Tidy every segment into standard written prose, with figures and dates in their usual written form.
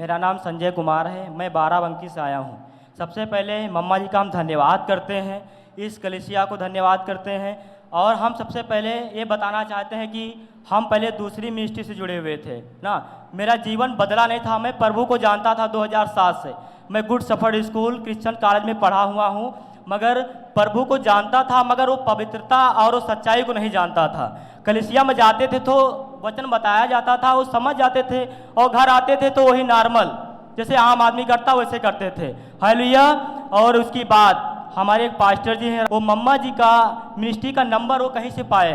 मेरा नाम संजय कुमार है। मैं बाराबंकी से आया हूँ। सबसे पहले मम्मा जी का हम धन्यवाद करते हैं, इस कलीसिया को धन्यवाद करते हैं। और हम सबसे पहले ये बताना चाहते हैं कि हम पहले दूसरी मिनिस्ट्री से जुड़े हुए थे ना। मेरा जीवन बदला नहीं था। मैं प्रभु को जानता था 2007 से। मैं good shepherd school Christian college में पढ़ा हुआ हूँ, मगर प्रभु को जानता था, मगर वो पवित्रता और वो सच्चाई को नहीं जानता था। कलीसिया में जाते थे तो वचन बताया जाता था, वो समझ जाते थे, और घर आते थे तो वही नॉर्मल जैसे आम आदमी करता वैसे करते थे। हालेलुया। और उसकी बाद हमारे एक पास्टर जी हैं, वो मम्मा जी का मिनिस्ट्री का नंबर वो कहीं से पाए।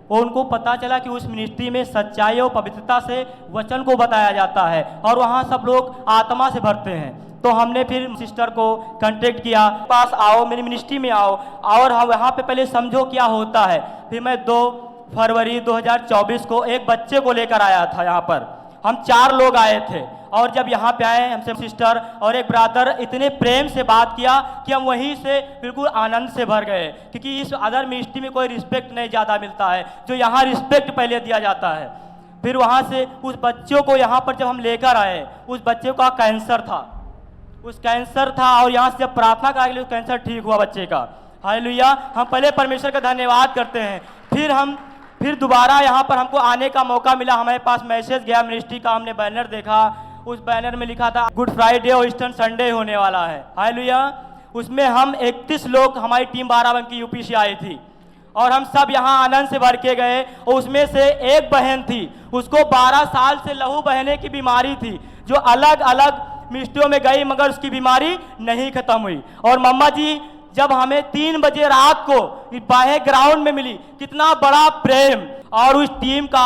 वो उनको पता चला कि उस मिनिस्ट्री में सच्चाई और पवित्रता से वचन को बताया जाता है और वहाँ सब लोग आत्मा से भरते हैं। तो हमने फिर सिस्टर को कांटेक्ट किया, पास आओ, मेरी मिनिस्ट्री में आओ और हम वहाँ पे पहले समझो क्या होता है। फिर मैं 2 फरवरी 2024 को एक बच्चे को लेकर आया था। यहाँ पर हम 4 लोग आए थे और जब यहाँ पे आए हमसे सिस्टर और एक ब्रदर इतने प्रेम से बात किया कि हम वहीं से बिल्कुल आनंद से भर गए, क्योंकि इस अदर मिनिस्ट्री में कोई रिस्पेक्ट नहीं ज़्यादा मिलता है, जो यहाँ रिस्पेक्ट पहले दिया जाता है। फिर वहाँ से उस बच्चों को यहाँ पर जब हम लेकर आए, उस बच्चे का कैंसर था, उस कैंसर था और यहाँ से जब प्रार्थना करा के उस कैंसर ठीक हुआ बच्चे का। हालेलुया। हम पहले परमेश्वर का धन्यवाद करते हैं। फिर दोबारा यहाँ पर हमको आने का मौका मिला। हमारे पास मैसेज गया मिनिस्ट्री का, हमने बैनर देखा, उस बैनर में लिखा था गुड फ्राइडे और ईस्टर संडे होने वाला है। हालेलुया। उसमें हम 31 लोग, हमारी टीम बाराबंकी यूपी से आई थी और हम सब यहाँ आनंद से भर के गए। और उसमें से एक बहन थी, उसको 12 साल से लहू बहने की बीमारी थी, जो अलग अलग मिनिस्ट्रियों में गई मगर उसकी बीमारी नहीं खत्म हुई। और मम्मा जी जब हमें 3 बजे रात को बाहे ग्राउंड में मिली, कितना बड़ा प्रेम, और उस टीम का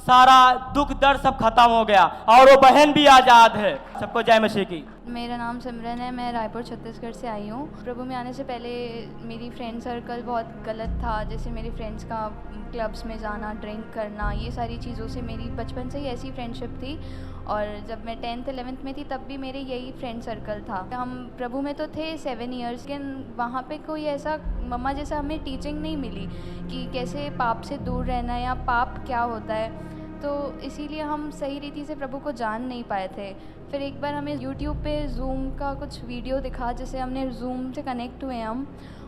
सारा दुख दर्द सब खत्म हो गया और वो बहन भी आज़ाद है। सबको जय मसीह की। मेरा नाम सिमरन है, मैं रायपुर छत्तीसगढ़ से आई हूँ। प्रभु में आने से पहले मेरी फ्रेंड सर्कल बहुत गलत था, जैसे मेरी फ्रेंड्स का क्लब्स में जाना, ड्रिंक करना, ये सारी चीज़ों से मेरी बचपन से ही ऐसी फ्रेंडशिप थी। और जब मैं 10th 11th में थी तब भी मेरे यही फ्रेंड सर्कल था। हम प्रभु में तो थे 7 ईयर्स, लेकिन वहाँ पे कोई ऐसा मम्मा जैसा हमें टीचिंग नहीं मिली कि कैसे पाप से दूर रहना या पाप क्या होता है, तो इसीलिए हम सही रीति से प्रभु को जान नहीं पाए थे। फिर एक बार हमें यूट्यूब पे जूम का कुछ वीडियो दिखा, जैसे हमने जूम से कनेक्ट हुए हम,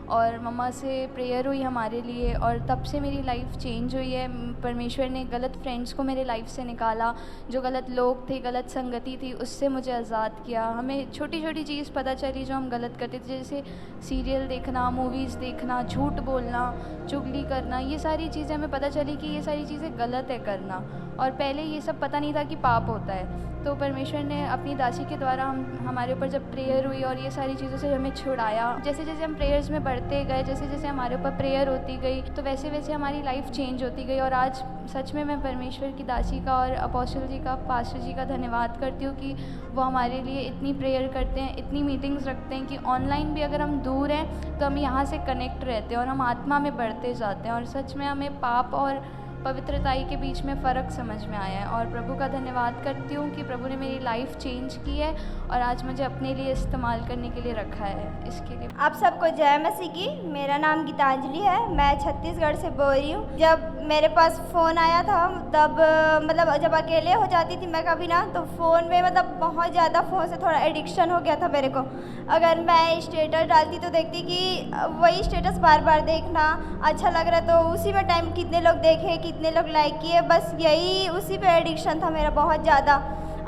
और मम्मा से प्रेयर हुई हमारे लिए, और तब से मेरी लाइफ चेंज हुई है। परमेश्वर ने गलत फ्रेंड्स को मेरे लाइफ से निकाला, जो गलत लोग थे, गलत संगति थी, उससे मुझे आज़ाद किया। हमें छोटी छोटी चीज़ पता चली जो हम गलत करते थे, जैसे सीरियल देखना, मूवीज़ देखना, झूठ बोलना, चुगली करना, ये सारी चीज़ें हमें पता चली कि ये सारी चीज़ें गलत है करना, और पहले ये सब पता नहीं था कि पाप होता है। तो परमेश्वर ने अपनी दासी के द्वारा हमारे ऊपर जब प्रेयर हुई और ये सारी चीज़ों से हमें छुड़ाया, जैसे जैसे हम प्रेयर्स में बढ़ते गए, जैसे जैसे हमारे ऊपर प्रेयर होती गई, तो वैसे वैसे हमारी लाइफ चेंज होती गई। और आज सच में मैं परमेश्वर की दासी का और अपोस्टल जी का, पास्टर जी का धन्यवाद करती हूँ कि वो हमारे लिए इतनी प्रेयर करते हैं, इतनी मीटिंग्स रखते हैं कि ऑनलाइन भी अगर हम दूर हैं तो हम यहाँ से कनेक्ट रहते हैं और हम आत्मा में बढ़ते जाते हैं। और सच में हमें पाप और पवित्रताई के बीच में फ़र्क समझ में आया है, और प्रभु का धन्यवाद करती हूँ कि प्रभु ने मेरी लाइफ चेंज की है और आज मुझे अपने लिए इस्तेमाल करने के लिए रखा है। इसके लिए आप सबको जय मसीह की। मेरा नाम गीतांजलि है, मैं छत्तीसगढ़ से बोल रही हूँ। जब मेरे पास फ़ोन आया था तब मतलब जब अकेले हो जाती थी मैं कभी ना, तो फ़ोन में मतलब बहुत ज़्यादा फ़ोन से थोड़ा एडिक्शन हो गया था मेरे को। अगर मैं स्टेटस डालती तो देखती कि वही स्टेटस बार बार देखना, अच्छा लग रहा है तो उसी में टाइम कितने लोग देखे, कितने लोग लाइक किए, बस यही उसी पे एडिक्शन था मेरा बहुत ज़्यादा।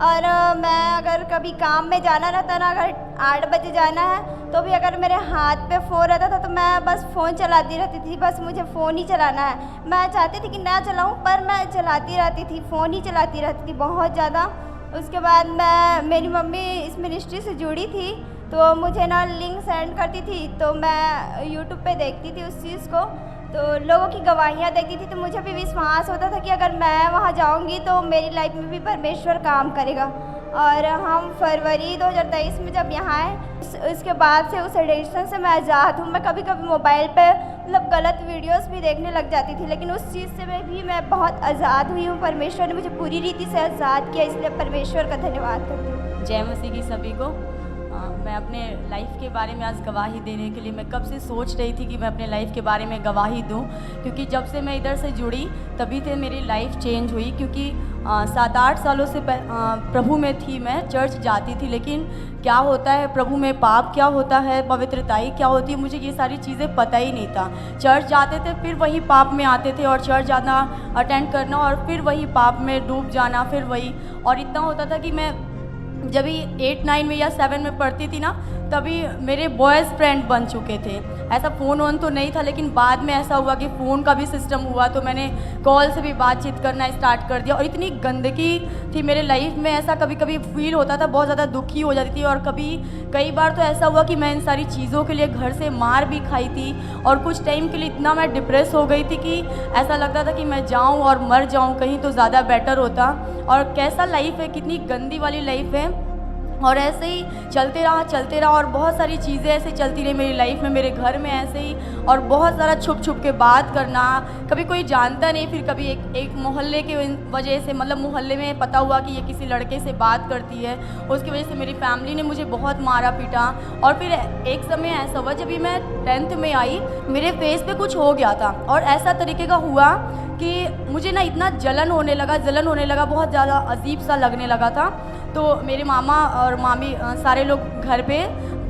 और मैं अगर कभी काम में जाना रहता ना, अगर 8 बजे जाना है तो भी अगर मेरे हाथ पे फ़ोन रहता था तो मैं बस फ़ोन चलाती रहती थी, बस मुझे फ़ोन ही चलाना है। मैं चाहती थी कि ना चलाऊं पर मैं चलाती रहती थी, फ़ोन ही चलाती रहती थी बहुत ज़्यादा। उसके बाद मेरी मम्मी इस मिनिस्ट्री से जुड़ी थी तो मुझे ना लिंक सेंड करती थी, तो मैं यूट्यूब पे देखती थी उस चीज़ को, तो लोगों की गवाहियाँ देखती थी, तो मुझे भी विश्वास होता था कि अगर मैं वहाँ जाऊँगी तो मेरी लाइफ में भी परमेश्वर काम करेगा। और हम फरवरी 2023 में जब यहाँ आए, उसके बाद से उस एडिक्शन से मैं आज़ाद हूँ। मैं कभी कभी मोबाइल पे मतलब गलत वीडियोस भी देखने लग जाती थी, लेकिन उस चीज़ से मैं बहुत आज़ाद हुई हूँ। परमेश्वर ने मुझे पूरी रीति से आज़ाद किया, इसलिए परमेश्वर का धन्यवाद करती हूँ। जय मसीह की सभी को। मैं अपने लाइफ के बारे में आज गवाही देने के लिए मैं कब से सोच रही थी कि मैं अपने लाइफ के बारे में गवाही दूं, क्योंकि जब से मैं इधर से जुड़ी तभी से मेरी लाइफ चेंज हुई। क्योंकि 7-8 सालों से प्रभु में थी, मैं चर्च जाती थी, लेकिन क्या होता है प्रभु में, पाप क्या होता है, पवित्रताई क्या होती है, मुझे ये सारी चीज़ें पता ही नहीं था। चर्च जाते थे फिर वही पाप में आते थे, और चर्च जाना, अटेंड करना और फिर वही पाप में डूब जाना, फिर वही। और इतना होता था कि मैं जब भी 8-9 में या 7 में पढ़ती थी ना, तभी मेरे बॉयज़ फ्रेंड बन चुके थे। ऐसा फ़ोन वोन तो नहीं था, लेकिन बाद में ऐसा हुआ कि फ़ोन का भी सिस्टम हुआ, तो मैंने कॉल से भी बातचीत करना स्टार्ट कर दिया। और इतनी गंदगी थी मेरे लाइफ में, ऐसा कभी कभी फील होता था, बहुत ज़्यादा दुखी हो जाती थी। और कई बार तो ऐसा हुआ कि मैं इन सारी चीज़ों के लिए घर से मार भी खाई थी, और कुछ टाइम के लिए इतना मैं डिप्रेस हो गई थी कि ऐसा लगता था कि मैं जाऊँ और मर जाऊँ कहीं तो ज़्यादा बेटर होता। और कैसा लाइफ है, कितनी गंदी वाली लाइफ है। और ऐसे ही चलते रहा और बहुत सारी चीज़ें ऐसे चलती रही मेरी लाइफ में, मेरे घर में ऐसे ही। और बहुत सारा छुप छुप के बात करना, कभी कोई जानता नहीं, फिर कभी एक मोहल्ले के वजह से, मतलब मोहल्ले में पता हुआ कि ये किसी लड़के से बात करती है, उसकी वजह से मेरी फैमिली ने मुझे बहुत मारा पीटा। और फिर एक समय ऐसा हुआ जब भी मैं 10th में आई, मेरे फेस पे कुछ हो गया था, और ऐसा तरीके का हुआ कि मुझे ना इतना जलन होने लगा, बहुत ज़्यादा अजीब सा लगने लगा था। तो मेरे मामा और मामी सारे लोग घर पे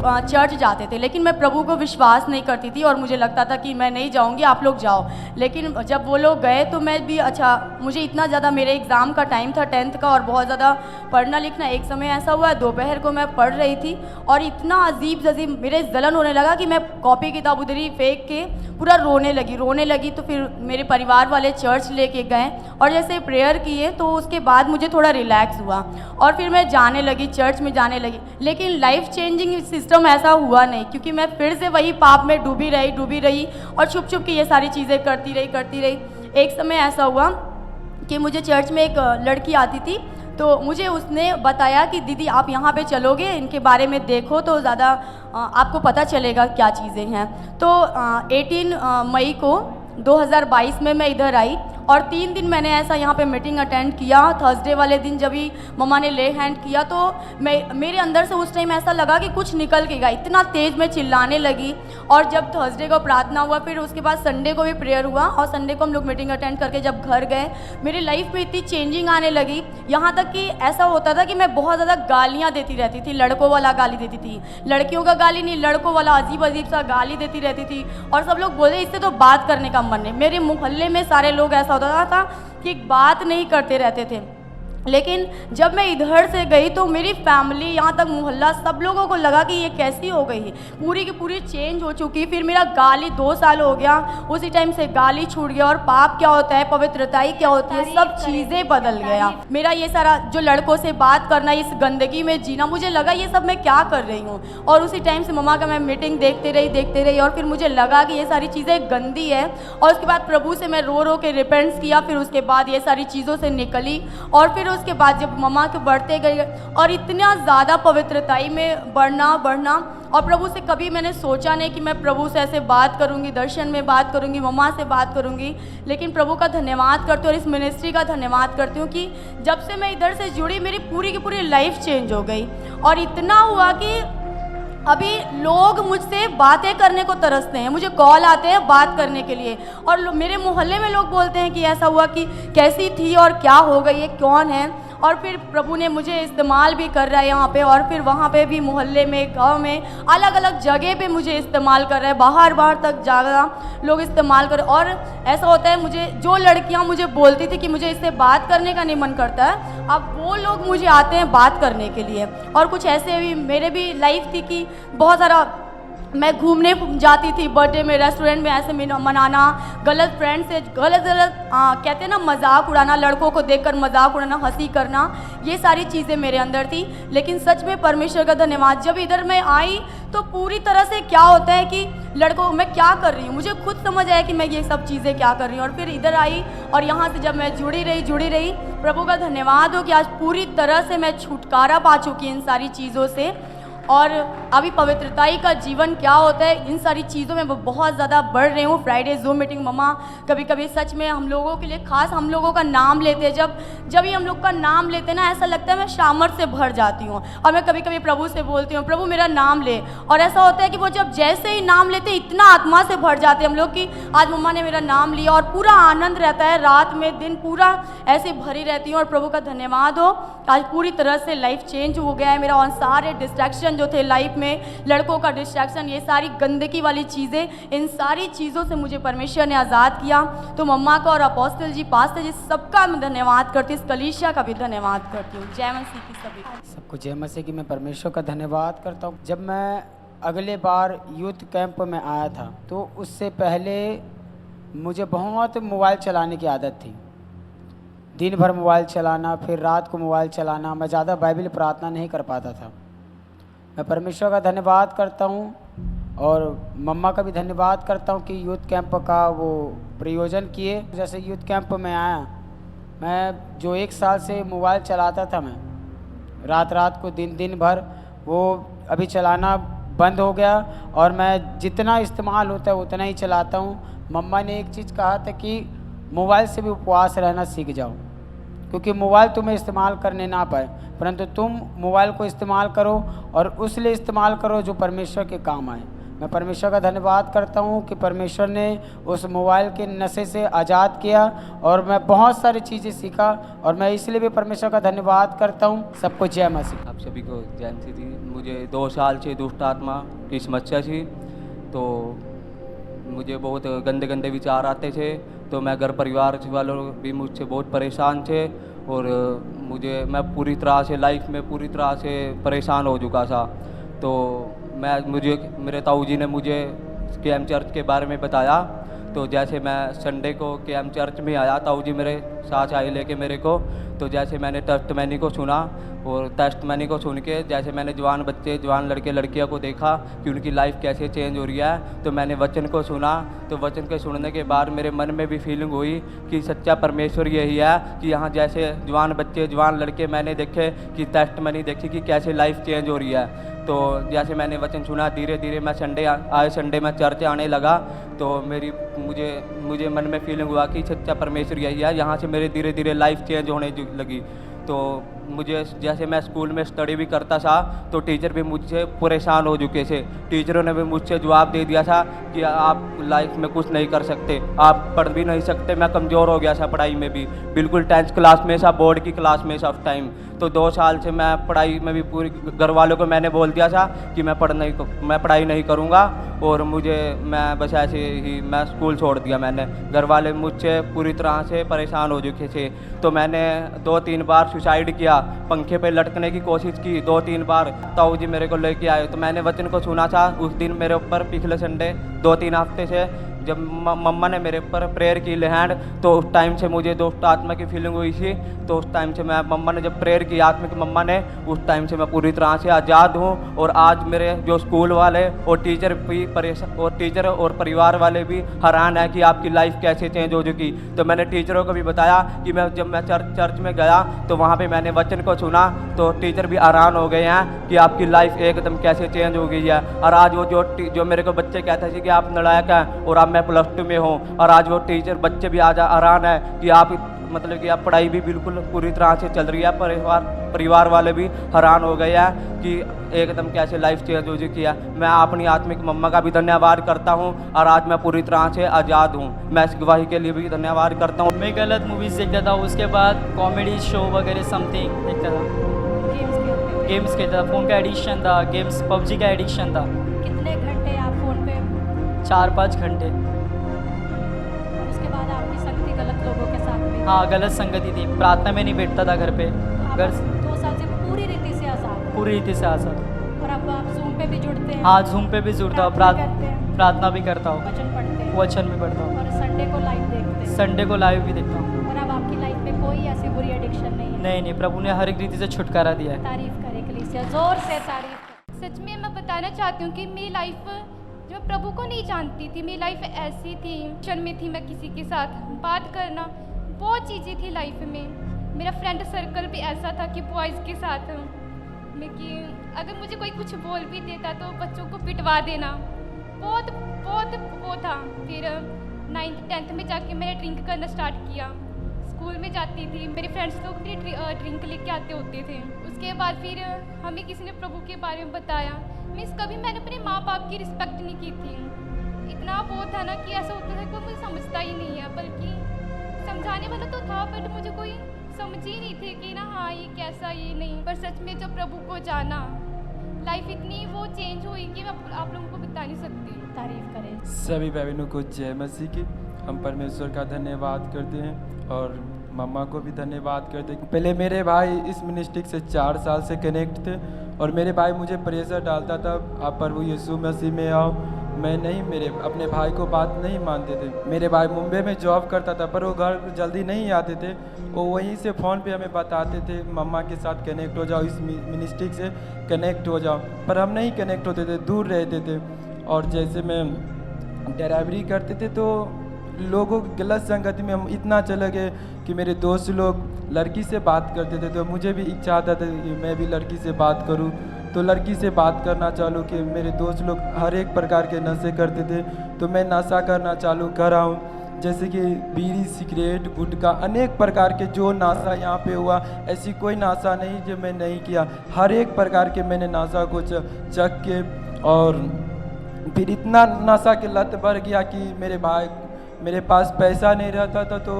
चर्च जाते थे, लेकिन मैं प्रभु को विश्वास नहीं करती थी, और मुझे लगता था कि मैं नहीं जाऊंगी, आप लोग जाओ। लेकिन जब वो लोग गए तो मैं भी, अच्छा, मुझे इतना ज़्यादा, मेरे एग्ज़ाम का टाइम था 10th का, और बहुत ज़्यादा पढ़ना लिखना। एक समय ऐसा हुआ, दोपहर को मैं पढ़ रही थी, और इतना अजीब मेरे जलन होने लगा कि मैं कॉपी किताब उधर ही फेंक के पूरा रोने लगी। तो फिर मेरे परिवार वाले चर्च लेके गए, और जैसे प्रेयर किए तो उसके बाद मुझे थोड़ा रिलैक्स हुआ, और फिर मैं जाने लगी, चर्च में जाने लगी। लेकिन लाइफ चेंजिंग सिस्टम ऐसा हुआ नहीं, क्योंकि मैं फिर से वही पाप में डूबी रही, और छुप छुप के ये सारी चीज़ें करती रही। एक समय ऐसा हुआ कि मुझे चर्च में एक लड़की आती थी, तो मुझे उसने बताया कि दीदी आप यहाँ पे चलोगे, इनके बारे में देखो तो ज़्यादा आपको पता चलेगा क्या चीज़ें हैं। तो 18 मई को 2022 में मैं इधर आई, और 3 दिन मैंने ऐसा यहाँ पे मीटिंग अटेंड किया। थर्सडे वाले दिन जब भी मम्मा ने ले हैंड किया, तो मेरे अंदर से उस टाइम ऐसा लगा कि कुछ निकल के गया, इतना तेज़ मैं चिल्लाने लगी। और जब थर्सडे को प्रार्थना हुआ, फिर उसके बाद संडे को भी प्रेयर हुआ, और संडे को हम लोग मीटिंग अटेंड करके जब घर गए, मेरी लाइफ में इतनी चेंजिंग आने लगी। यहाँ तक कि ऐसा होता था कि मैं बहुत ज़्यादा गालियाँ देती रहती थी, लड़कों वाला गाली देती थी, लड़कियों का गाली नहीं, लड़कों वाला अजीब सा गाली देती रहती थी। और सब लोग बोले इससे तो बात करने का मन है। मेरे मोहल्ले में सारे लोग ऐसा होता था कि बात नहीं करते रहते थे। लेकिन जब मैं इधर से गई तो मेरी फैमिली, यहाँ तक मोहल्ला, सब लोगों को लगा कि ये कैसी हो गई है, पूरी की पूरी चेंज हो चुकी। फिर मेरा गाली 2 साल हो गया, उसी टाइम से गाली छूट गया, और पाप क्या होता है, पवित्रताई क्या होती है, सब चीज़ें बदल गया। मेरा ये सारा जो लड़कों से बात करना, इस गंदगी में जीना, मुझे लगा ये सब मैं क्या कर रही हूँ। और उसी टाइम से मम्मा का मैं मीटिंग देखते रही, और फिर मुझे लगा कि ये सारी चीज़ें गंदी है। और उसके बाद प्रभु से मैं रो के रिपेंट्स किया, फिर उसके बाद ये सारी चीज़ों से निकली। और फिर उसके बाद जब मम्मा के बढ़ते गए, और इतना ज़्यादा पवित्रताई में बढ़ना, और प्रभु से कभी मैंने सोचा नहीं कि मैं प्रभु से ऐसे बात करूंगी, दर्शन में बात करूंगी, मम्मा से बात करूंगी। लेकिन प्रभु का धन्यवाद करती हूँ, और इस मिनिस्ट्री का धन्यवाद करती हूँ कि जब से मैं इधर से जुड़ी, मेरी पूरी की पूरी लाइफ चेंज हो गई। और इतना हुआ कि अभी लोग मुझसे बातें करने को तरसते हैं, मुझे कॉल आते हैं बात करने के लिए, और मेरे मोहल्ले में लोग बोलते हैं कि ऐसा हुआ कि कैसी थी और क्या हो गई है, कौन है। और फिर प्रभु ने मुझे इस्तेमाल भी कर रहा है यहाँ पे, और फिर वहाँ पे भी मोहल्ले में, गांव में, अलग अलग जगह पे मुझे इस्तेमाल कर रहा है, बाहर तक जागा लोग इस्तेमाल कर। और ऐसा होता है, मुझे जो लड़कियाँ मुझे बोलती थी कि मुझे इससे बात करने का नहीं मन करता है, अब वो लोग मुझे आते हैं बात करने के लिए। और कुछ ऐसे भी मेरे भी लाइफ थी कि बहुत सारा मैं घूमने जाती थी, बर्थडे में, रेस्टोरेंट में ऐसे मनाना, गलत फ्रेंड से गलत कहते हैं ना, मजाक उड़ाना, लड़कों को देखकर मजाक उड़ाना, हंसी करना, ये सारी चीज़ें मेरे अंदर थी। लेकिन सच में परमेश्वर का धन्यवाद, जब इधर मैं आई तो पूरी तरह से क्या होता है कि लड़कों मैं क्या कर रही हूँ, मुझे खुद समझ आया कि मैं ये सब चीज़ें क्या कर रही हूँ। और फिर इधर आई, और यहाँ से जब मैं जुड़ी रही, प्रभु का धन्यवाद हो कि आज पूरी तरह से मैं छुटकारा पा चुकी इन सारी चीज़ों से। और अभी पवित्रताई का जीवन क्या होता है, इन सारी चीज़ों में वो बहुत ज़्यादा बढ़ रही हूँ। फ्राइडे जूम मीटिंग मम्मा कभी कभी सच में हम लोगों के लिए खास हम लोगों का नाम लेते हैं, जब ही हम लोग का नाम लेते हैं ना, ऐसा लगता है मैं सामर्थ से भर जाती हूँ। और मैं कभी कभी प्रभु से बोलती हूँ, प्रभु मेरा नाम ले। और ऐसा होता है कि वो जब जैसे ही नाम लेते इतना आत्मा से भर जाते हैं हम लोग कि आज मम्मा ने मेरा नाम लिया, और पूरा आनंद रहता है, रात में दिन पूरा ऐसे भरी रहती हूँ। और प्रभु का धन्यवाद हो, आज पूरी तरह से लाइफ चेंज हो गया है मेरा। और सारे डिस्ट्रैक्शन जो थे लाइफ में, लड़कों का डिस्ट्रैक्शन, ये सारी गंदगी वाली चीज़ें, इन सारी चीज़ों से मुझे परमेश्वर ने आज़ाद किया। तो मम्मा का और अपोस्टल जी, पास्टर जी, सबका मैं धन्यवाद करती हूँ, इस कलीसिया का भी धन्यवाद करती हूँ। जय मसीह की सभी सबको जय मसीह की मैं परमेश्वर का धन्यवाद करता हूँ। जब मैं अगले बार यूथ कैंप में आया था तो उससे पहले मुझे बहुत मोबाइल चलाने की आदत थी, दिन भर मोबाइल चलाना, फिर रात को मोबाइल चलाना। मैं ज़्यादा बाइबल प्रार्थना नहीं कर पाता था। मैं परमेश्वर का धन्यवाद करता हूँ और मम्मा का भी धन्यवाद करता हूँ कि यूथ कैंप का वो प्रयोजन किए। जैसे यूथ कैंप में आया, मैं जो 1 साल से मोबाइल चलाता था, मैं रात को दिन भर, वो अभी चलाना बंद हो गया और मैं जितना इस्तेमाल होता है उतना ही चलाता हूँ। मम्मा ने एक चीज़ कहा था कि मोबाइल से भी उपवास रहना सीख जाओ, क्योंकि मोबाइल तुम्हें इस्तेमाल करने ना पाए, परंतु तुम मोबाइल को इस्तेमाल करो और उस लिए इस्तेमाल करो जो परमेश्वर के काम आए। मैं परमेश्वर का धन्यवाद करता हूँ कि परमेश्वर ने उस मोबाइल के नशे से आज़ाद किया और मैं बहुत सारी चीज़ें सीखा, और मैं इसलिए भी परमेश्वर का धन्यवाद करता हूँ। सबको जय मसीह। आप सभी को जय मसीह थी। मुझे 2 साल से दुष्ट आत्मा की समस्या थी, तो मुझे बहुत गंदे विचार आते थे, तो मैं घर परिवार वालों भी मुझसे बहुत परेशान थे, और मैं पूरी तरह से लाइफ में पूरी तरह से परेशान हो चुका था। तो मेरे ताऊ जी ने मुझे केएम चर्च के बारे में बताया। तो जैसे मैं संडे को केएम चर्च में आया, ताऊ जी मेरे साथ आए लेके मेरे को। तो जैसे मैंने टेस्टमनी को सुना, और टेस्टमनी को सुन के जैसे मैंने जवान बच्चे, जवान लड़के लड़कियों को देखा कि उनकी लाइफ कैसे चेंज हो रही है, तो मैंने वचन को सुना। तो वचन के सुनने के बाद मेरे मन में भी फीलिंग हुई कि सच्चा परमेश्वर यही है कि यहाँ जैसे जवान बच्चे, जवान लड़के मैंने देखे कि टेस्टमनी देखी कि कैसे लाइफ चेंज हो रही है। तो जैसे मैंने वचन सुना, धीरे धीरे मैं संडे में चर्च आने लगा। तो मुझे मन में फीलिंग हुआ कि सच्चा परमेश्वर यही है। यहाँ से मेरे धीरे धीरे लाइफ चेंज होने लगी। तो मुझे जैसे मैं स्कूल में स्टडी भी करता था, तो टीचर भी मुझसे परेशान हो चुके थे। टीचरों ने भी मुझसे जवाब दे दिया था कि आप लाइफ में कुछ नहीं कर सकते, आप पढ़ भी नहीं सकते। मैं कमज़ोर हो गया था पढ़ाई में भी, बिल्कुल 10th क्लास में था, बोर्ड की क्लास में था उस टाइम। तो 2 साल से मैं पढ़ाई में भी पूरी, घर वालों को मैंने बोल दिया था कि मैं पढ़ाई नहीं करूँगा, और मैं बस ऐसे ही मैं स्कूल छोड़ दिया मैंने। घर वाले मुझसे पूरी तरह से परेशान हो चुके थे। तो मैंने 2-3 बार सुसाइड किया, पंखे पे लटकने की कोशिश की 2-3 बार। ताऊ जी मेरे को लेके आए, तो मैंने वचन को सुना था उस दिन मेरे ऊपर। पिछले संडे 2-3 हफ्ते से जब मम्मा ने मेरे ऊपर प्रेयर की हैंड, तो उस टाइम से मुझे दुष्ट आत्मा की फीलिंग हुई थी। तो उस टाइम से मम्मा ने जब प्रेयर की आत्मिक मम्मा ने, उस टाइम से मैं पूरी तरह से आज़ाद हूँ। और आज मेरे जो स्कूल वाले और टीचर भी टीचर और परिवार वाले भी हैरान है कि आपकी लाइफ कैसे चेंज हो चुकी। तो मैंने टीचरों को भी बताया कि जब मैं चर्च में गया, तो वहाँ पर मैंने वचन को सुना, तो टीचर भी हैरान हो गए हैं कि आपकी लाइफ एकदम कैसे चेंज हो गई है। और आज वो जो मेरे को बच्चे कहते थे कि आप नालायक हैं और आप मैं +2 में हूँ, और आज वो टीचर बच्चे भी आज हैरान है कि आप मतलब कि आप पढ़ाई भी बिल्कुल पूरी तरह से चल रही है। परिवार वाले भी हैरान हो गए हैं कि एकदम कैसे लाइफ चेंज हो चुकी है। मैं अपनी आत्मिक मम्मा का भी धन्यवाद करता हूँ, और आज मैं पूरी तरह से आज़ाद हूँ। मैं इस गवाही के लिए भी धन्यवाद करता हूँ। मैं गलत मूवीज़ देखता था, उसके बाद कॉमेडी शो वगैरह समथिंग देखता था, गेम्स खेलता था, फ़ोन का एडिक्शन था, गेम्स PUBG का एडिक्शन था। कितने घंटे आप फ़ोन पे? 4-5 घंटे। उसके बाद आपकी संगति गलत लोगों के साथ में? हाँ, गलत संगति थी, प्रार्थना में नहीं बैठता था घर पे। घर 2 साल से पूरी रीति से आज़ाद? पूरी रीति से आज़ाद। और अब आप जूम पे भी जुड़ते हैं? हाँ, जूम पे भी जुड़ता हूँ, प्रार्थना भी करता हूँ, वचन पढ़ते हैं? वचन भी पढ़ता हूँ, और संडे को लाइव देखते हैं? संडे को लाइव भी देखता हूँ। और अब आपकी लाइफ में कोई ऐसी बुरी एडिक्शन नहीं है? नहीं, प्रभु ने हर एक रीति से छुटकारा दिया है। तारीफ करें कलीसिया, जोर से तारीफ। सच में मैं बताना चाहती हूँ कि मेरी लाइफ, जो मैं प्रभु को नहीं जानती थी, मेरी लाइफ ऐसी थी, क्षण में थी, मैं किसी के साथ बात करना, बहुत चीज़ें थी लाइफ में। मेरा फ्रेंड सर्कल भी ऐसा था कि बॉयज़ के साथ में कि अगर मुझे कोई कुछ बोल भी देता तो बच्चों को पिटवा देना, बहुत बहुत वो था। फिर 9th 10th में जाके मैंने ड्रिंक करना स्टार्ट किया। स्कूल में जाती थी, मेरे फ्रेंड्स लोग भी ड्रिंक लेके आते होते थे। उसके बाद फिर हमें किसी ने प्रभु के बारे में बताया। मीन्स कभी मैंने अपने माँ बाप की रिस्पेक्ट नहीं की थी। इतना वो था ना कि ऐसा होता था कोई मुझे समझता ही नहीं है, बल्कि समझाने वाला तो था बट मुझे कोई समझ ही नहीं थे कि ना हाँ ये कैसा ये नहीं। पर सच में जब प्रभु को जाना, लाइफ इतनी वो चेंज हुई कि मैं आप लोगों को बता नहीं सकती। तारीफ करें। सभी भाई बहनों को जय मसीह की। हम परमेश्वर का धन्यवाद करते हैं और मम्मा को भी धन्यवाद करते हैं। पहले मेरे भाई इस मिनिस्ट्री से 4 साल से कनेक्ट थे और मेरे भाई मुझे प्रेशर डालता था, आप प्रभु यीशु मसीह में आओ। मैं नहीं, मेरे अपने भाई को बात नहीं मानते थे। मेरे भाई मुंबई में जॉब करता था पर वो घर जल्दी नहीं आते थे। वो वहीं से फ़ोन पे हमें बताते थे मम्मा के साथ कनेक्ट हो जाओ, इस मिनिस्ट्री से कनेक्ट हो जाओ, पर हम नहीं कनेक्ट होते थे, दूर रहते थे। और जैसे मैं ड्राइवरी करते थे तो लोगों की गलत संगति में हम इतना चले गए कि मेरे दोस्त लोग लड़की से बात करते थे, तो मुझे भी इच्छा आता था कि मैं भी लड़की से बात करूं। तो लड़की से बात करना चालू कि मेरे दोस्त लोग हर एक प्रकार के नशे करते थे, तो मैं नशा करना चालू करा हूँ। जैसे कि बीड़ी, सिगरेट, गुटखा, अनेक प्रकार के जो नशा यहाँ पे हुआ, ऐसी कोई नशा नहीं जो मैं नहीं किया। हर एक प्रकार के मैंने नशा को चख के, और फिर इतना नशा की लत बढ़ गया कि मेरे पास पैसा नहीं रहता था, तो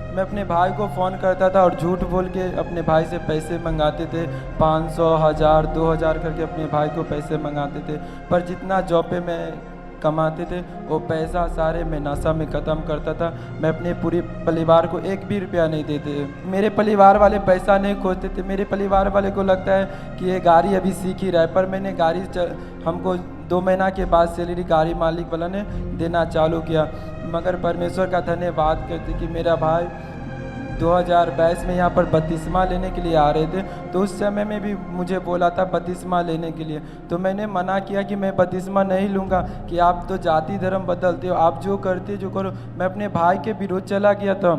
मैं अपने भाई को फ़ोन करता था और झूठ बोल के अपने भाई से पैसे मंगाते थे। 500, 1000, 2000 करके अपने भाई को पैसे मंगाते थे। पर जितना जॉब पे मैं कमाते थे वो पैसा सारे मैं नशा में ख़त्म करता था। मैं अपने पूरे परिवार को 1 भी रुपया नहीं देते। मेरे परिवार वाले पैसा नहीं खोजते थे। मेरे परिवार वाले को लगता है कि ये गाड़ी अभी सीख ही रहा है, पर मैंने गाड़ी हमको 2 महीना के बाद सैलरी गाड़ी मालिक वाला ने देना चालू किया। मगर परमेश्वर का धन्यवाद करते कि मेरा भाई 2022 में यहाँ पर बपतिस्मा लेने के लिए आ रहे थे, तो उस समय में भी मुझे बोला था बपतिस्मा लेने के लिए, तो मैंने मना किया कि मैं बपतिस्मा नहीं लूँगा, कि आप तो जाति धर्म बदलते हो, आप जो करते जो करो। मैं अपने भाई के विरोध चला गया था।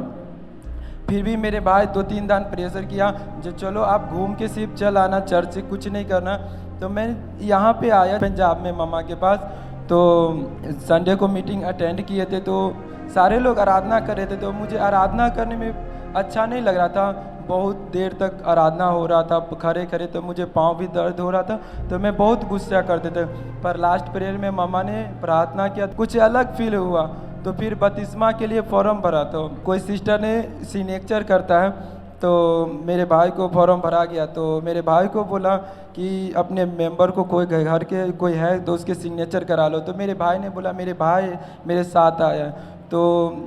फिर भी मेरे भाई 2-3 दिन प्रेशर किया, जो चलो आप घूम के सिर्फ चल आना, चर्च से कुछ नहीं करना। तो मैं यहाँ पे आया पंजाब में मम्मा के पास, तो संडे को मीटिंग अटेंड किए थे, तो सारे लोग आराधना कर रहे थे, तो मुझे आराधना करने में अच्छा नहीं लग रहा था। बहुत देर तक आराधना हो रहा था, खड़े खड़े, तो मुझे पाँव भी दर्द हो रहा था, तो मैं बहुत गुस्सा करते थे। पर लास्ट प्रेयर में मम्मा ने प्रार्थना किया, कुछ अलग फील हुआ, तो फिर बपतिस्मा के लिए फॉर्म भरा। तो कोई सिस्टर ने सिग्नेचर करता है, तो मेरे भाई को फॉर्म भरा गया। तो मेरे भाई को बोला कि अपने मेंबर को कोई घर के कोई है तो उसके सिग्नेचर करा लो। तो मेरे भाई ने बोला मेरे भाई मेरे साथ आया। तो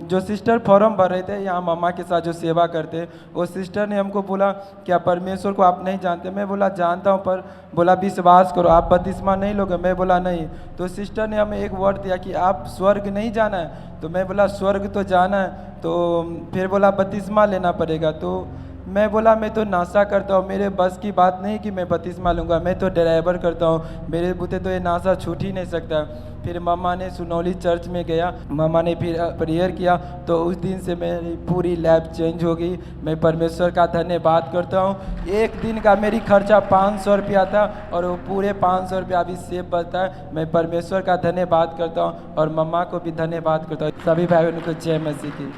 जो सिस्टर फॉर्म भर रहे थे यहाँ मम्मा के साथ जो सेवा करते, वो सिस्टर ने हमको बोला क्या परमेश्वर को आप नहीं जानते? मैं बोला जानता हूँ, पर बोला विश्वास करो, आप बपतिस्मा नहीं लोगे? मैं बोला नहीं। तो सिस्टर ने हमें एक वर्ड दिया कि आप स्वर्ग नहीं जाना है। तो मैं बोला स्वर्ग तो जाना है। तो फिर बोला बपतिस्मा लेना पड़ेगा। तो मैं बोला मैं तो नाशा करता हूँ, मेरे बस की बात नहीं कि मैं बपतिस्मा लूँगा, मैं तो ड्राइवर करता हूँ, मेरे बुते तो ये नाशा छूट ही नहीं सकता। फिर मम्मा ने सुनौली चर्च में गया, मम्मा ने फिर प्रेयर किया, तो उस दिन से मेरी पूरी लाइफ चेंज हो गई। मैं परमेश्वर का धन्यवाद करता हूँ। एक दिन का मेरी खर्चा 500 रुपया था और वो पूरे 500 रुपया अभी सेव बचता है। मैं परमेश्वर का धन्यवाद करता हूँ और मम्मा को भी धन्यवाद करता हूँ। सभी भाई बहनों को जय मसीह की।